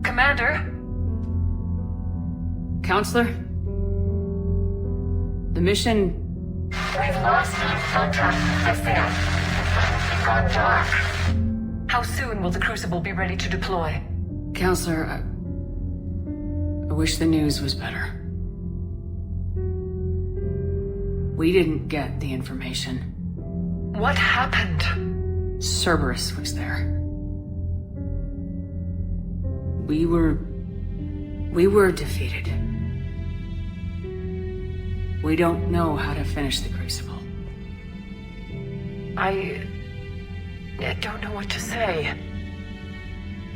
Commander? Counselor? The mission... We've lost contact with them. It's gone dark. How soon will the Crucible be ready to deploy? Counselor, I wish the news was better. We didn't get the information. What happened? Cerberus was there. We were defeated. We don't know how to finish the Crucible. I don't know what to say.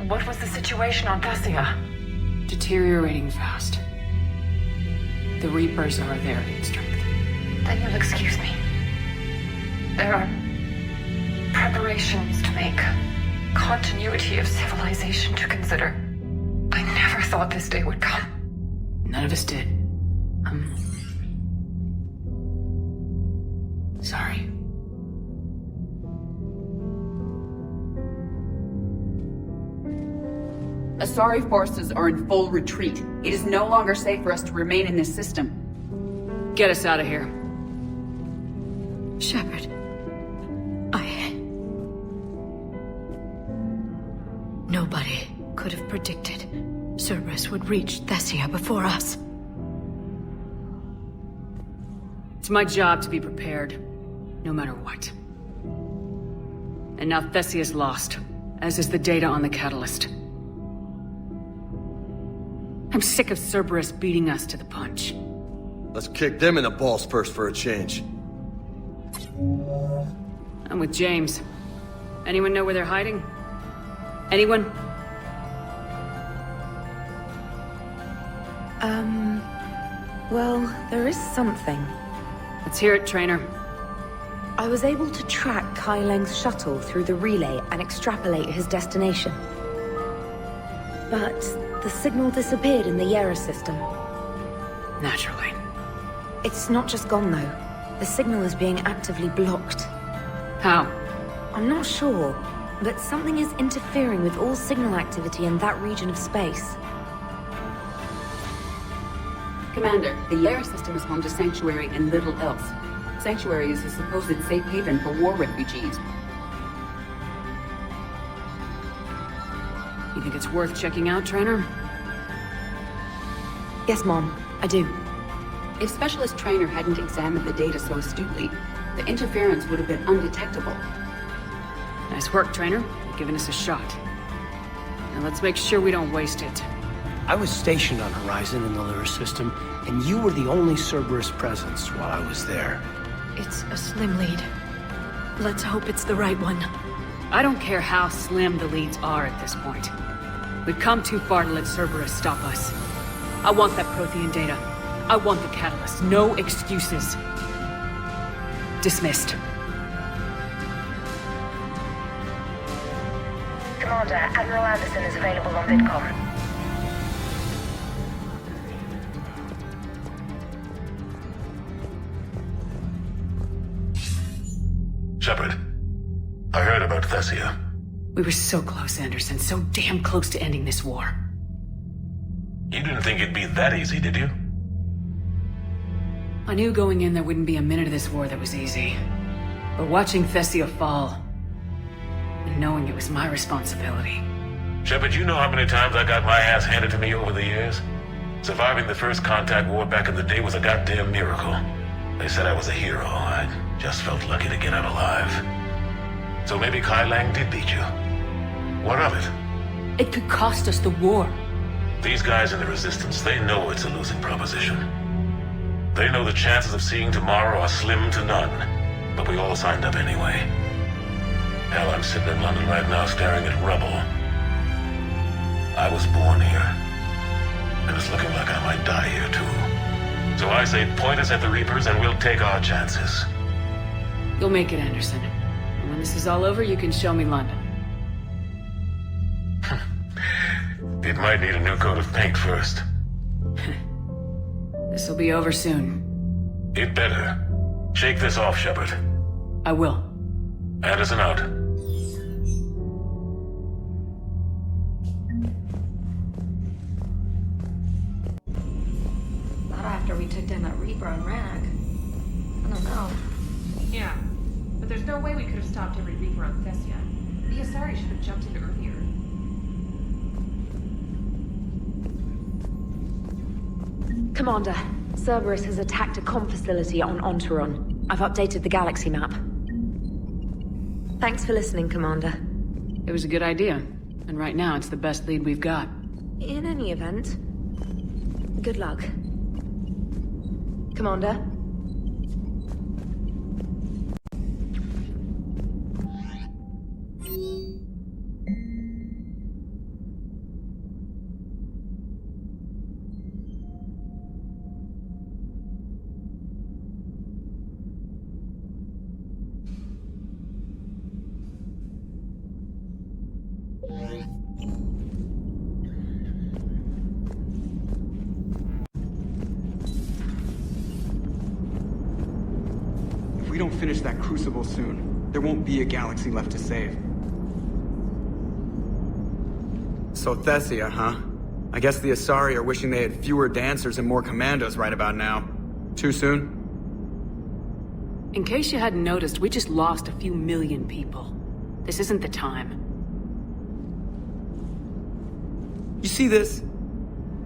What was the situation on Thessia? Deteriorating fast. The Reapers are there in strength. Then you'll excuse me. There are preparations to make. Continuity of civilization to consider. I never thought this day would come. None of us did. Sorry. Asari forces are in full retreat. It is no longer safe for us to remain in this system. Get us out of here. Shepard. Nobody could have predicted Cerberus would reach Thessia before us. It's my job to be prepared, no matter what. And now Thessia's lost, as is the data on the Catalyst. I'm sick of Cerberus beating us to the punch. Let's kick them in the balls first for a change. I'm with James. Anyone know where they're hiding? Anyone? Well, there is something. Let's hear it, Trainer. I was able to track Kai Leng's shuttle through the relay and extrapolate his destination. But the signal disappeared in the Yera system. Naturally. It's not just gone, though. The signal is being actively blocked. How? I'm not sure, but something is interfering with all signal activity in that region of space. Commander, the Yera system is home to Sanctuary and little else. Sanctuary is a supposed safe haven for war refugees. You think it's worth checking out, Trainer? Yes, Mom, I do. If Specialist Trainer hadn't examined the data so astutely, the interference would have been undetectable. Nice work, Trainer. You've given us a shot. Now let's make sure we don't waste it. I was stationed on Horizon in the Lyra system, and you were the only Cerberus presence while I was there. It's a slim lead. Let's hope it's the right one. I don't care how slim the leads are at this point. We've come too far to let Cerberus stop us. I want that Prothean data. I want the Catalyst. No excuses. Dismissed. Commander, Admiral Anderson is available on VidCom. Shepard, I heard about Thessia. We were so close, Anderson. So damn close to ending this war. You didn't think it'd be that easy, did you? I knew going in there wouldn't be a minute of this war that was easy. But watching Thessia fall, and knowing it was my responsibility. Shepard, you know how many times I got my ass handed to me over the years? Surviving the first contact war back in the day was a goddamn miracle. They said I was a hero. I just felt lucky to get out alive. So maybe Kai Lang did beat you. What of it? It could cost us the war. These guys in the Resistance, they know it's a losing proposition. They know the chances of seeing tomorrow are slim to none. But we all signed up anyway. Hell, I'm sitting in London right now staring at rubble. I was born here. And it's looking like I might die here too. So I say point us at the Reapers and we'll take our chances. You'll make it, Anderson. And when this is all over, you can show me London. It might need a new coat of paint first. This'll be over soon. It better. Shake this off, Shepard. I will. Anderson out. we took down that Reaper on Rag. I don't know. Yeah, but there's no way we could have stopped every Reaper on Thessia. The Asari should have jumped in earlier. Commander, Cerberus has attacked a comm facility on Ontaron. I've updated the galaxy map. Thanks for listening, Commander. It was a good idea. And right now, it's the best lead we've got. In any event, good luck. Commander? If we don't finish that crucible soon, there won't be a galaxy left to save. So Thessia, huh? I guess the Asari are wishing they had fewer dancers and more commandos right about now. Too soon? In case you hadn't noticed, we just lost a few million people. This isn't the time. You see this?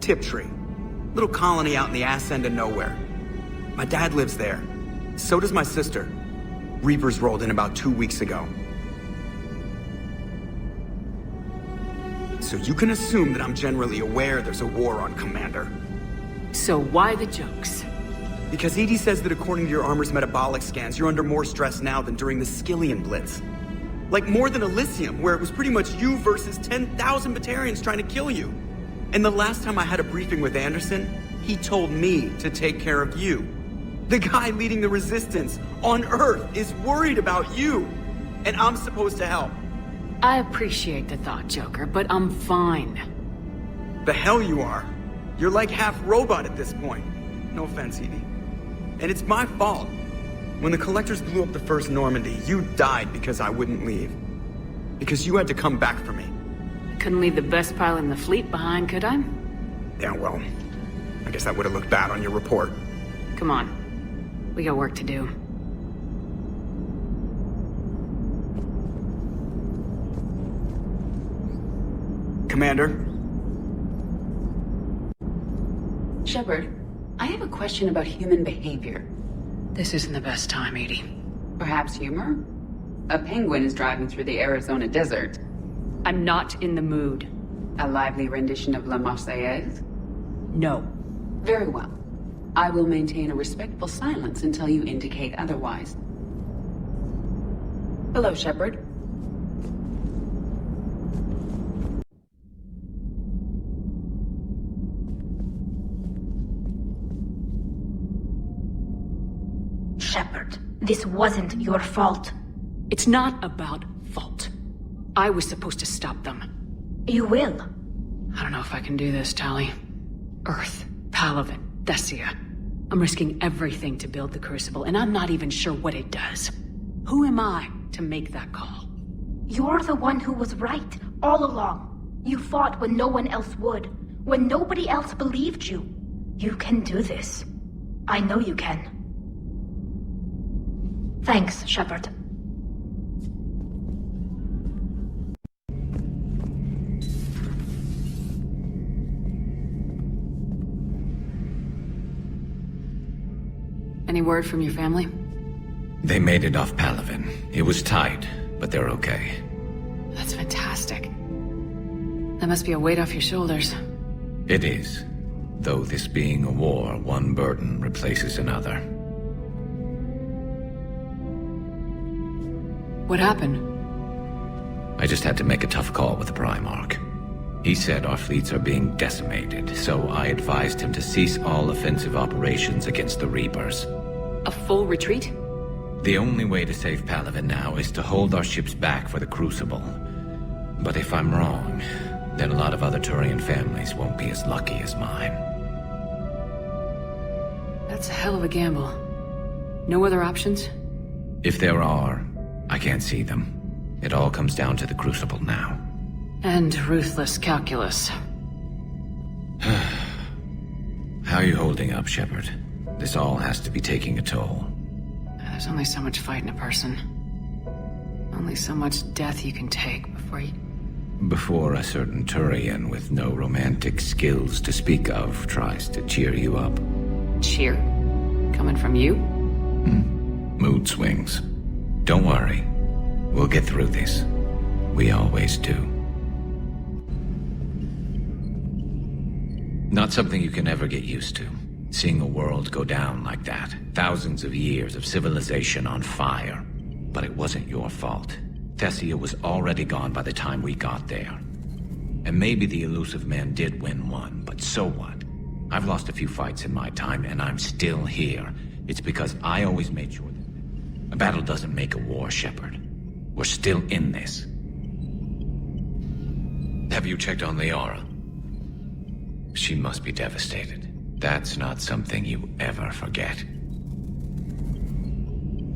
Tiptree. Little colony out in the ass end of nowhere. My dad lives there. So does my sister. Reapers rolled in about 2 weeks ago. So you can assume that I'm generally aware there's a war on, Commander. So why the jokes? Because EDI says that according to your armor's metabolic scans, you're under more stress now than during the Skillian Blitz. Like more than Elysium, where it was pretty much you versus 10,000 Batarians trying to kill you. And the last time I had a briefing with Anderson, he told me to take care of you. The guy leading the resistance on Earth is worried about you, and I'm supposed to help. I appreciate the thought, Joker, but I'm fine. The hell you are. You're like half robot at this point. No offense, EDI. And it's my fault. When the Collectors blew up the first Normandy, you died because I wouldn't leave. Because you had to come back for me. Couldn't leave the best pilot in the fleet behind, could I? Yeah, well, I guess that would have looked bad on your report. Come on. We got work to do. Commander? Shepard, I have a question about human behavior. This isn't the best time, EDI. Perhaps humor? A penguin is driving through the Arizona desert. I'm not in the mood. A lively rendition of La Marseillaise? No. Very well. I will maintain a respectful silence until you indicate otherwise. Hello, Shepard. Shepard, this wasn't your fault. It's not about fault. I was supposed to stop them. You will. I don't know if I can do this, Tali. Earth, Palaven, Thessia. I'm risking everything to build the Crucible, and I'm not even sure what it does. Who am I to make that call? You're the one who was right, all along. You fought when no one else would, when nobody else believed you. You can do this. I know you can. Thanks, Shepard. Any word from your family? They made it off Palaven. It was tight, but they're okay. That's fantastic. That must be a weight off your shoulders. It is. Though this being a war, one burden replaces another. What happened? I just had to make a tough call with the Primarch. He said our fleets are being decimated, so I advised him to cease all offensive operations against the Reapers. A full retreat? The only way to save Palaven now is to hold our ships back for the Crucible. But if I'm wrong, then a lot of other Turian families won't be as lucky as mine. That's a hell of a gamble. No other options? If there are, I can't see them. It all comes down to the Crucible now. And ruthless calculus. How How are you holding up, Shepard? This all has to be taking a toll. There's only so much fight in a person. Only so much death you can take before you... Before a certain Turian with no romantic skills to speak of tries to cheer you up. Cheer? Coming from you? Mood swings. Don't worry. We'll get through this. We always do. Not something you can ever get used to. Seeing a world go down like that. Thousands of years of civilization on fire. But it wasn't your fault. Thessia was already gone by the time we got there. And maybe the elusive man did win one, but so what? I've lost a few fights in my time, and I'm still here. It's because I always made sure that a battle doesn't make a war, Shepard. We're still in this. Have you checked on Liara? She must be devastated. That's not something you ever forget.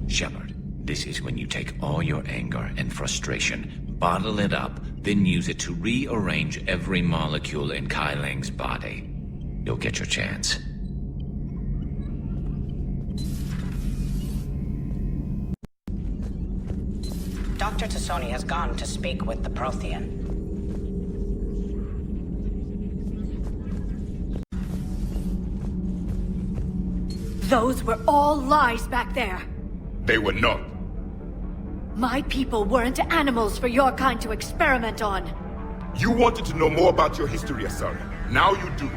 Shepard, this is when you take all your anger and frustration, bottle it up, then use it to rearrange every molecule in Kai Ling's body. You'll get your chance. Dr. Tassoni has gone to speak with the Prothean. Those were all lies back there. They were not. My people weren't animals for your kind to experiment on. You wanted to know more about your history, Asari. Now you do.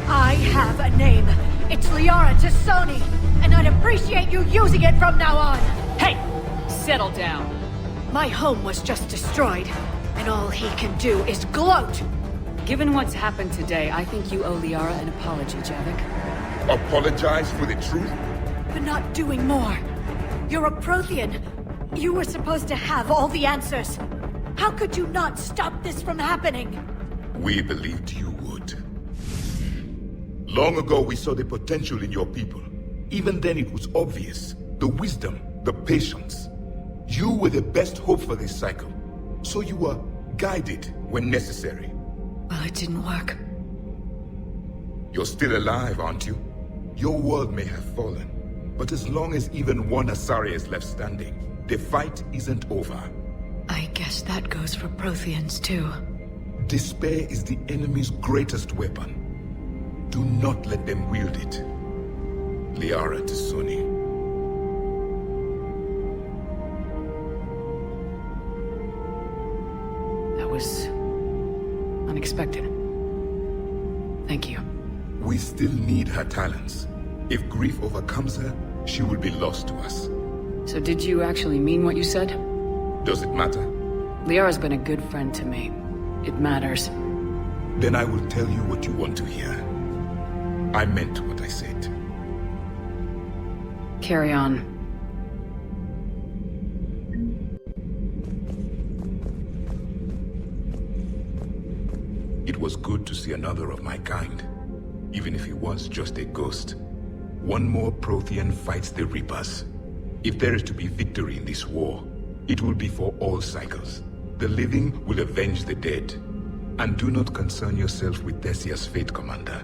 I have a name. It's Liara Tassoni, and I'd appreciate you using it from now on. Hey! Settle down. My home was just destroyed, and all he can do is gloat. Given what's happened today, I think you owe Liara an apology, Javik. Apologize for the truth? For not doing more. You're a Prothean. You were supposed to have all the answers. How could you not stop this from happening? We believed you would. Long ago, we saw the potential in your people. Even then, it was obvious. The wisdom, the patience. You were the best hope for this cycle. So you were guided when necessary. Well, it didn't work. You're still alive, aren't you? Your world may have fallen, but as long as even one Asari is left standing, the fight isn't over. I guess that goes for Protheans, too. Despair is the enemy's greatest weapon. Do not let them wield it. Liara Tassoni. That was unexpected. Thank you. We still need her talents. If grief overcomes her, she will be lost to us. So did you actually mean what you said? Does it matter? Liara's been a good friend to me. It matters. Then I will tell you what you want to hear. I meant what I said. Carry on. It was good to see another of my kind, even if he was just a ghost. One more Prothean fights the Reapers. If there is to be victory in this war, it will be for all cycles. The living will avenge the dead. And do not concern yourself with Thessia's fate, Commander.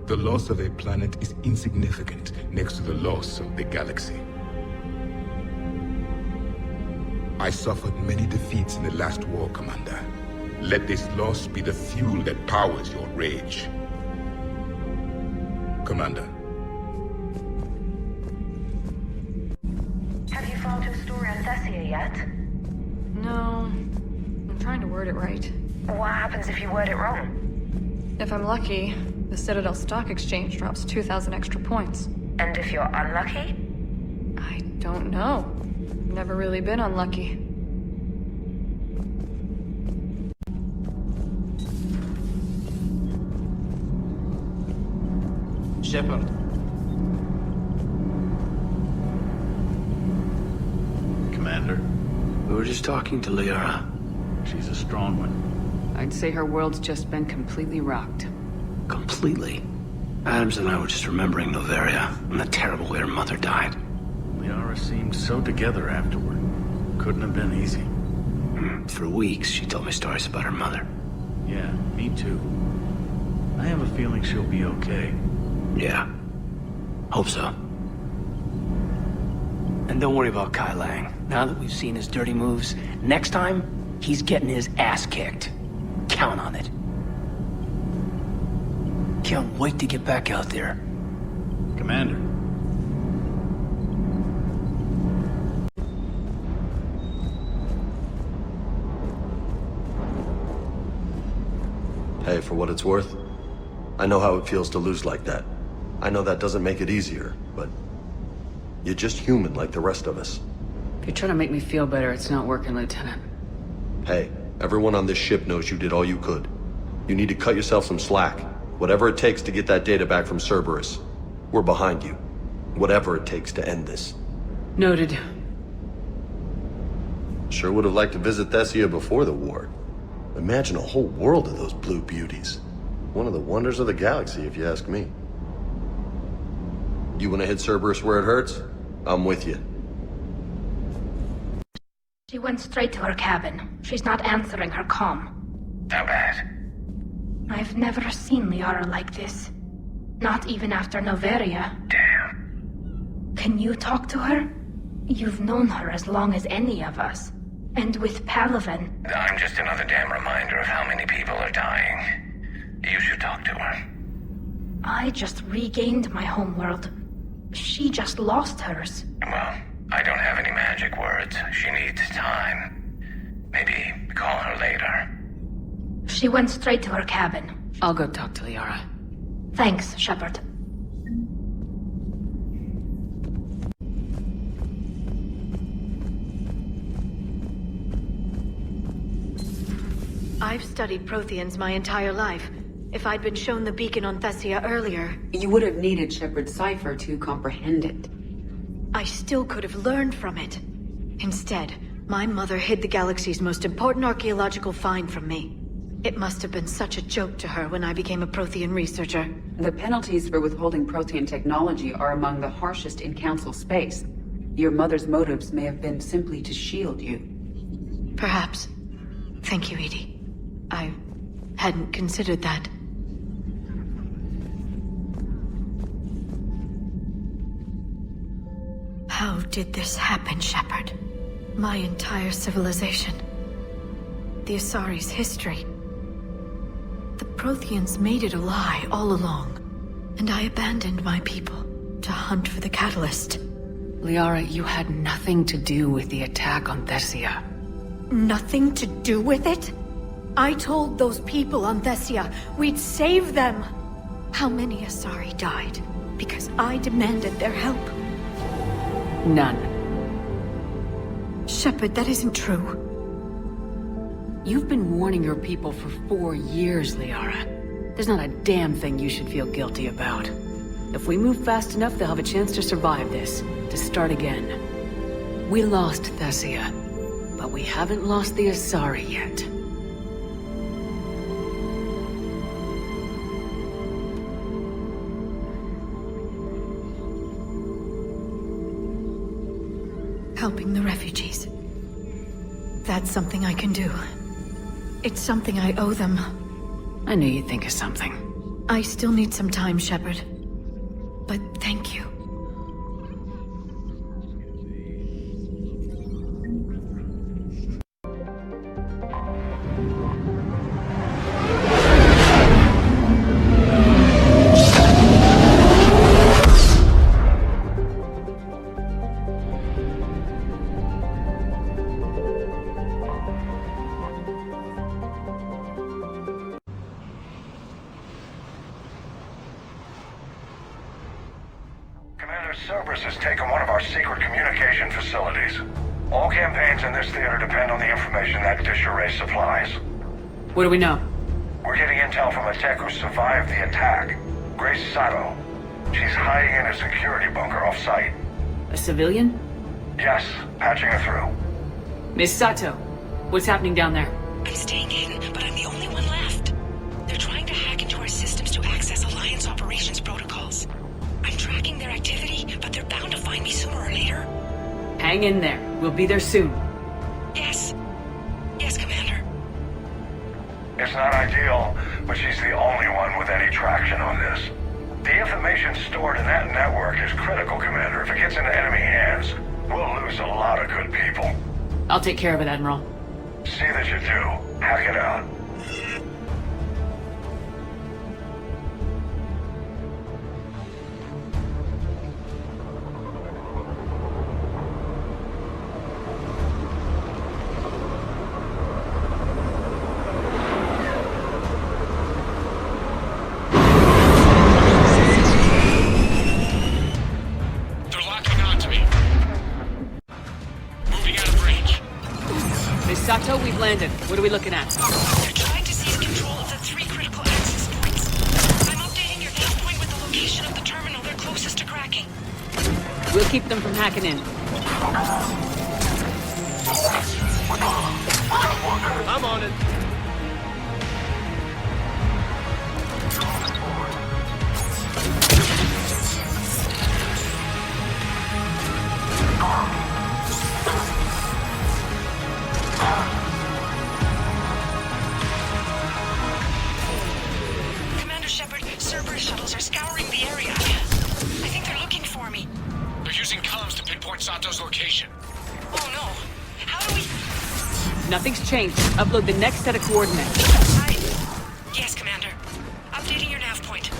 The loss of a planet is insignificant next to the loss of the galaxy. I suffered many defeats in the last war, Commander. Let this loss be the fuel that powers your rage. Commander. Have you found your story on Thessia yet? No. I'm trying to word it right. What happens if you word it wrong? If I'm lucky, the Citadel Stock Exchange drops 2,000 extra points. And if you're unlucky? I don't know. I've never really been unlucky. Shepard. Commander? We were just talking to Liara. She's a strong one. I'd say her world's just been completely rocked. Completely. Adams and I were just remembering Noveria and the terrible way her mother died. Liara seemed so together afterward. Couldn't have been easy. For weeks, she told me stories about her mother. Yeah, me too. I have a feeling she'll be okay. Yeah. Hope so. And don't worry about Kai Lang. Now that we've seen his dirty moves, next time, he's getting his ass kicked. Count on it. Can't wait to get back out there. Commander. Hey, for what it's worth, I know how it feels to lose like that. I know that doesn't make it easier, but you're just human like the rest of us. If you're trying to make me feel better, it's not working, Lieutenant. Hey, everyone on this ship knows you did all you could. You need to cut yourself some slack. Whatever it takes to get that data back from Cerberus. We're behind you. Whatever it takes to end this. Noted. Sure would have liked to visit Thessia before the war. Imagine a whole world of those blue beauties. One of the wonders of the galaxy, if you ask me. You want to hit Cerberus where it hurts? I'm with you. She went straight to her cabin. She's not answering her comm. How bad? I've never seen Liara like this. Not even after Noveria. Damn. Can you talk to her? You've known her as long as any of us. And with Palaven... I'm just another damn reminder of how many people are dying. You should talk to her. I just regained my homeworld. She just lost hers. Well, I don't have any magic words. She needs time. Maybe call her later. She went straight to her cabin. I'll go talk to Liara. Thanks, Shepard. I've studied Protheans my entire life. If I'd been shown the beacon on Thessia earlier... You would have needed Shepard's cipher to comprehend it. I still could have learned from it. Instead, my mother hid the galaxy's most important archaeological find from me. It must have been such a joke to her when I became a Prothean researcher. The penalties for withholding Prothean technology are among the harshest in Council space. Your mother's motives may have been simply to shield you. Perhaps. Thank you, Edie. I hadn't considered that. How did this happen, Shepard? My entire civilization. The Asari's history. The Protheans made it a lie all along, and I abandoned my people to hunt for the catalyst. Liara, you had nothing to do with the attack on Thessia. Nothing to do with it? I told those people on Thessia we'd save them. How many Asari died because I demanded their help? None. Shepard, that isn't true. You've been warning your people for 4 years, Liara. There's not a damn thing you should feel guilty about. If we move fast enough, they'll have a chance to survive this, to start again. We lost Thessia, but we haven't lost the Asari yet. Helping the refugees. That's something I can do. It's something I owe them. I knew you'd think of something. I still need some time, Shepard. But thank you. Cerberus has taken one of our secret communication facilities. All campaigns in this theater depend on the information that dish array supplies. What do we know? We're getting intel from a tech who survived the attack. Grace Sato. She's hiding in a security bunker off-site. A civilian? Yes, patching her through. Miss Sato, what's happening down there? I'm staying hidden, but I'm the only one left. They're trying to hack into our systems to access Alliance operations protocols. I'm tracking their activity, but they're bound to find me sooner or later. Hang in there. We'll be there soon. Yes. Yes, Commander. It's not ideal, but she's the only one with any traction on this. The information information stored in that network is critical, Commander. If it gets into enemy hands, we'll lose a lot of good people. I'll take care of it, Admiral. See that you do. Hack it out. Sato, we've landed. What are we looking at? They're trying to seize control of the 3 critical access points. I'm updating your nav point with the location of the terminal they're closest to cracking. We'll keep them from hacking in. I'm on it. Commander Shepard, Cerberus shuttles are scouring the area. I think they're looking for me. They're using comms to pinpoint Sato's location. Oh no. How do we... Nothing's changed. Upload the next set of coordinates. Yes, Commander. Updating your nav point.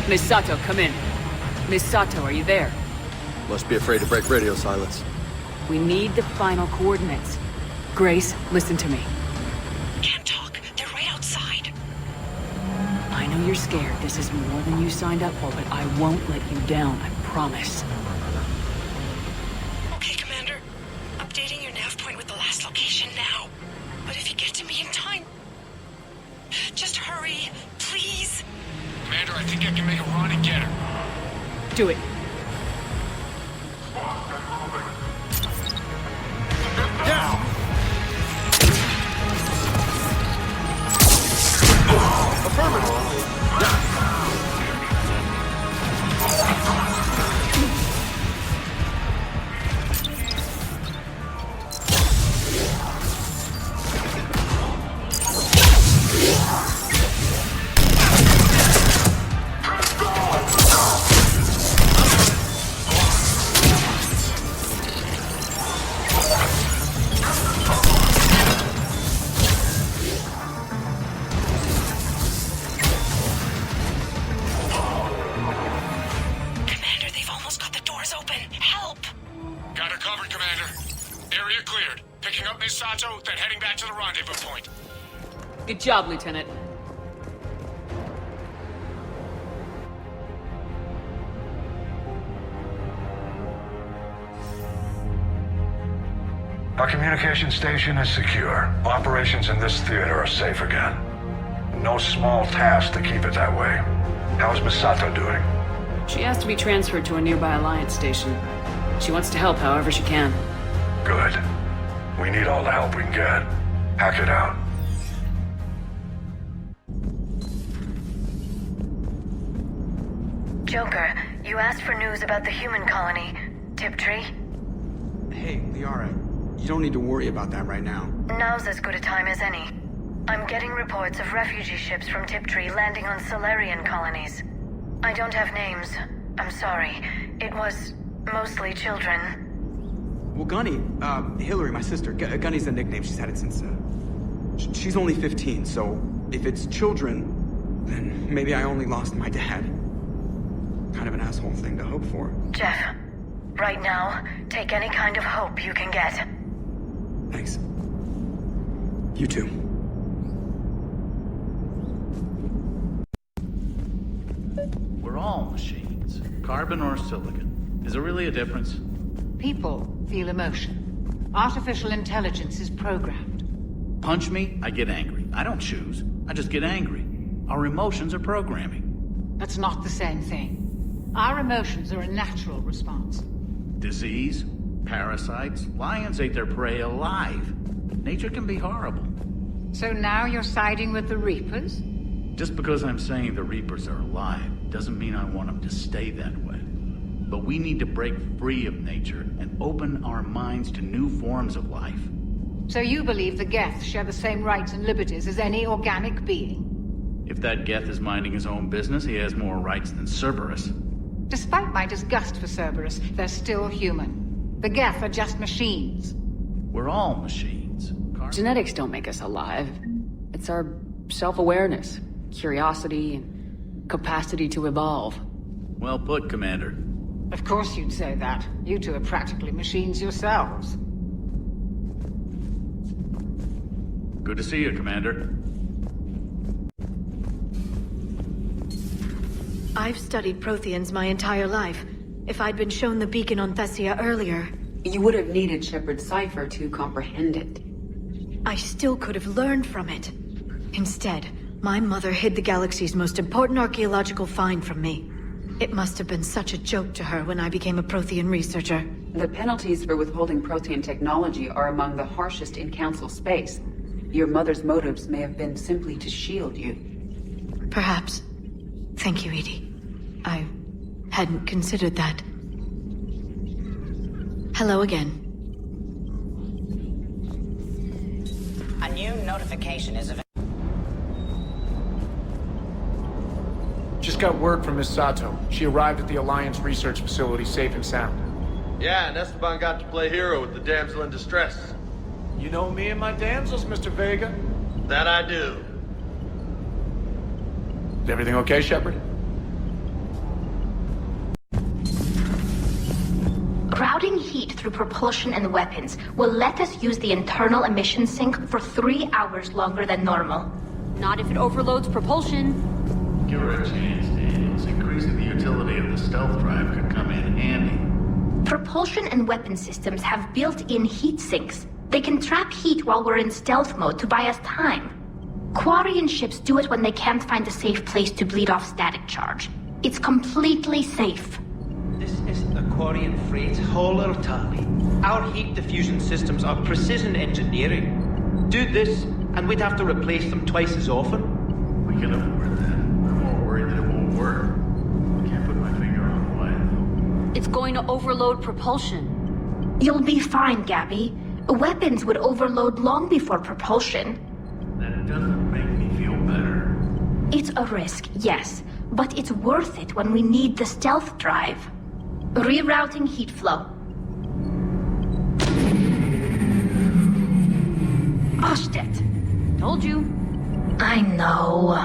Miss Sato, come in. Miss Sato, are you there? Must be afraid to break radio silence. We need the final coordinates. Grace, listen to me. Can't talk. They're right outside. I know you're scared. This is more than you signed up for, but I won't let you down, I promise. Okay, Commander. Updating your nav point with the last location now. But if you get to me in time... just hurry, please. Commander, I think I can make a run and get her. Do it. Down! Commander, they've almost got the doors open. Help! Got her covered, Commander. Area cleared. Picking up Miss Sato, then heading back to the rendezvous point. Good job, Lieutenant. Our communication station is secure. Operations in this theater are safe again. No small task to keep it that way. How is Miss Sato doing? She asked to be transferred to a nearby Alliance station. She wants to help however she can. Good. We need all the help we can get. Hack it out. Joker, you asked for news about the human colony, Tiptree. Hey, Liara, you don't need to worry about that right now. Now's as good a time as any. I'm getting reports of refugee ships from Tiptree landing on Solarian colonies. I don't have names. I'm sorry. It was mostly children. Well, Gunny, Hillary, my sister, Gunny's the nickname. She's had it since, she's only 15, so if it's children, then maybe I only lost my dad. Kind of an asshole thing to hope for. Jeff, right now, take any kind of hope you can get. Thanks. You too. all machines. Carbon or silicon. Is there really a difference? People feel emotion. Artificial intelligence is programmed. Punch me, I get angry. I don't choose. I just get angry. Our emotions are programming. That's not the same thing. Our emotions are a natural response. Disease, parasites, lions ate their prey alive. Nature can be horrible. So now you're siding with the Reapers? Just because I'm saying the Reapers are alive doesn't mean I want them to stay that way. But we need to break free of nature and open our minds to new forms of life. So you believe the Geth share the same rights and liberties as any organic being? If that Geth is minding his own business, he has more rights than Cerberus. Despite my disgust for Cerberus, they're still human. The Geth are just machines. We're all machines. Genetics don't make us alive. It's our self-awareness, curiosity, and capacity to evolve. Well put, Commander. Of course you'd say that. You two are practically machines yourselves. Good to see you, Commander. I've studied Protheans my entire life. If I'd been shown the beacon on Thessia earlier... You would have needed Shepard's cipher to comprehend it. I still could have learned from it. Instead, my mother hid the galaxy's most important archaeological find from me. It must have been such a joke to her when I became a Prothean researcher. The penalties for withholding Prothean technology are among the harshest in Council space. Your mother's motives may have been simply to shield you. Perhaps. Thank you, Edie. I hadn't considered that. Hello again. A new notification is available. Just got word from Miss Sato. She arrived at the Alliance research facility safe and sound. Yeah, and Esteban got to play hero with the damsel in distress. You know me and my damsels, Mr. Vega. That I do. Is everything okay, Shepard? Routing heat through propulsion and weapons will let us use the internal emission sink for 3 hours longer than normal. Not if it overloads propulsion. Give her a chance, Daniels. Increasing the utility of the stealth drive could come in handy. Propulsion and weapon systems have built-in heat sinks. They can trap heat while we're in stealth mode to buy us time. Quarian ships do it when they can't find a safe place to bleed off static charge. It's completely safe. This isn't a Quarian freight hauler, Tali. Our heat diffusion systems are precision engineering. Do this, and we'd have to replace them twice as often. We can afford that. I'm more worried that it won't work. I can't put my finger on why, though. It's going to overload propulsion. You'll be fine, Gabby. Weapons would overload long before propulsion. That doesn't make me feel better. It's a risk, yes, but it's worth it when we need the stealth drive. Rerouting heat flow. Ostet. Told you. I know.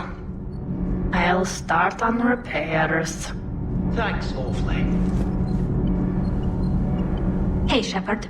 I'll start on repairs. Thanks, Evelyn. Hey, Shepard.